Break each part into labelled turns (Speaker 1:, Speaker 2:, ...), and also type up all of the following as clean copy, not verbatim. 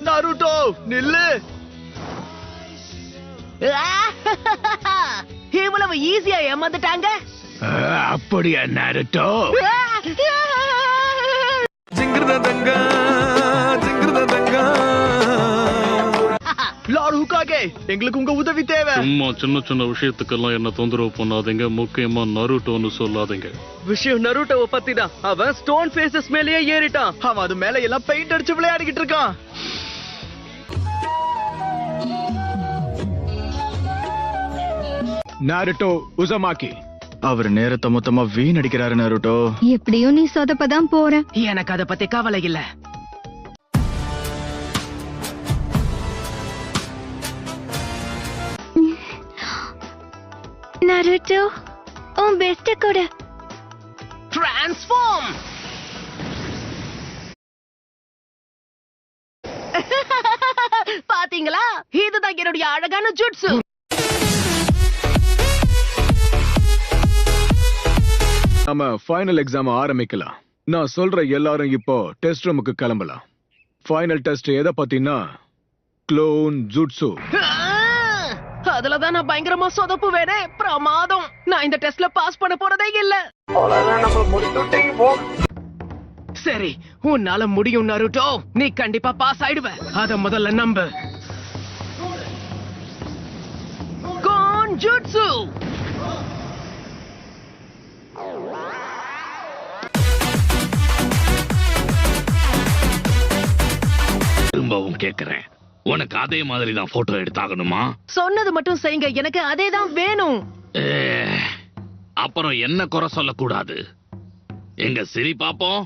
Speaker 1: Naruto நில்லு.
Speaker 2: இவ்வளவு ஈஸியா ஏமாந்துட்டாங்க.
Speaker 1: அப்படியா நருட்டோ? லார்ட் ஹுக்காகே, எங்களுக்கு உங்க உதவி தேவை.
Speaker 3: சும்மா சின்ன சின்ன விஷயத்துக்கெல்லாம் என்ன தொந்தரவு பண்ணாதீங்க. முக்கியமா நருட்டோன்னு சொல்லாதீங்க.
Speaker 4: விஷயம் நருட்டோவை பத்தி தான். அவன் ஸ்டோன் ஃபேசஸ் மேலேயே ஏறிட்டான்.
Speaker 1: அவன் அது மேல எல்லாம் பெயிண்ட் அடிச்சு விளையாடிக்கிட்டு இருக்கான். நாருட்டோ உசமாக்கி அவர் நேரத்தை மொத்தமா வீணடிக்கிறாரு. நாருட்டோ,
Speaker 5: எப்படியும் நீ சொதப்பதான் போற.
Speaker 2: எனக்கு அத பத்தி கவலை இல்ல.
Speaker 5: நருட்டோ, உன் பெஸ்ட் கொடு.
Speaker 2: டிரான்ஸ்ஃபார்ம். பாத்தீங்களா, இதுதான் என்னுடைய அழகான ஜுட்சு.
Speaker 1: நம்ம ஃபைனல் எக்ஸாம் ஆரம்பிக்கலாம். நான் சொல்ற எல்லாரும் இப்போ டெஸ்ட் ரூமுக்கு கிளம்பலாம். ஃபைனல் டெஸ்ட் எதை பத்தினா க்ளோன் ஜுட்சு.
Speaker 2: அதுலதான் நான் பயங்கரமா சொதப்பு வேறே. பிரமாதம். நான் இந்த டெஸ்ட்ல பாஸ் பண்ண போறதே இல்ல. சரி, உன்னால முடியும் நருட்டோ. நீ கண்டிப்பா பாஸ் ஆயிடுவ. அத முதல்ல நம்பு. கோன் ஜுட்சு.
Speaker 3: திரும்பவும் கேக்குறேன், உனக்கு அதே மாதிரி தான் போட்டோ எடுத்தாகணுமா?
Speaker 2: சொன்னது மட்டும் செய்யுங்க, எனக்கு அதே தான் வேணும்.
Speaker 3: அப்புறம் என்ன குறை சொல்லக்கூடாது. எங்க சரி பாப்போம்.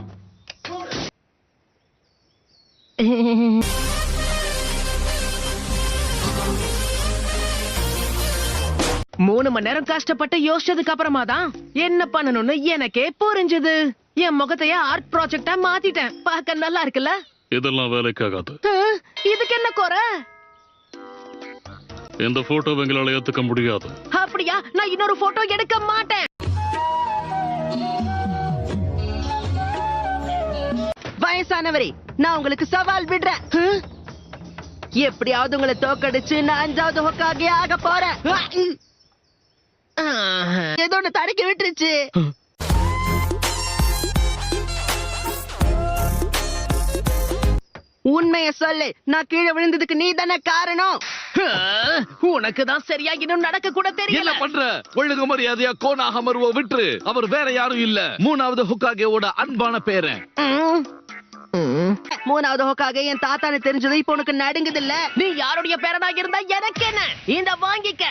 Speaker 2: மூணு மணி நேரம் கஷ்டப்பட்டு யோசிச்சதுக்கு அப்புறமா தான் என்ன பண்ணணும்னு எனக்கே புரிஞ்சது. என் முகத்தையே ஆர்ட் ப்ராஜெக்டா மாத்திட்டேன். பார்க்க நல்லா இருக்குல்ல?
Speaker 3: இதெல்லாம் வேலைக்காகாது.
Speaker 2: இதுக்கு என்ன குறை?
Speaker 3: இந்த போட்டோ எங்களால ஏத்துக்க முடியாது.
Speaker 2: அப்படியா? நான் இன்னொரு போட்டோ எடுக்க மாட்டேன். வயசானவரே, நான் உங்களுக்கு சவால் விடுறேன். எப்படியாவது உங்களை தோக்கடிச்சு நான் 5வது ஹொக்காகே ஆக போறேன். ஏதோ ஒண்ணு தடுக்கி விட்டுருச்சு. உண்மைய சொல்லு, நான் கீழே விழுந்ததுக்கு நீ தானே காரணம். உனக்கு தான் சரியா இன்னும் நடக்க கூட தெரியல.
Speaker 6: என்ன பண்ற? ஒழுங்கு மரியாதையா கோனாஹமருவை விட்டுரு. அவர் வேற யாரும் இல்ல, 3வது ஹொக்காகேவோட அன்பான பேரன்.
Speaker 2: 3வது ஹொக்காகே என் தாத்தான்னு தெரிஞ்சது இப்ப உனக்கு நடுங்குது இல்ல? நீ யாருடைய பேரனா இருந்தா எனக்கு என்ன? இந்த வாங்கிக்க.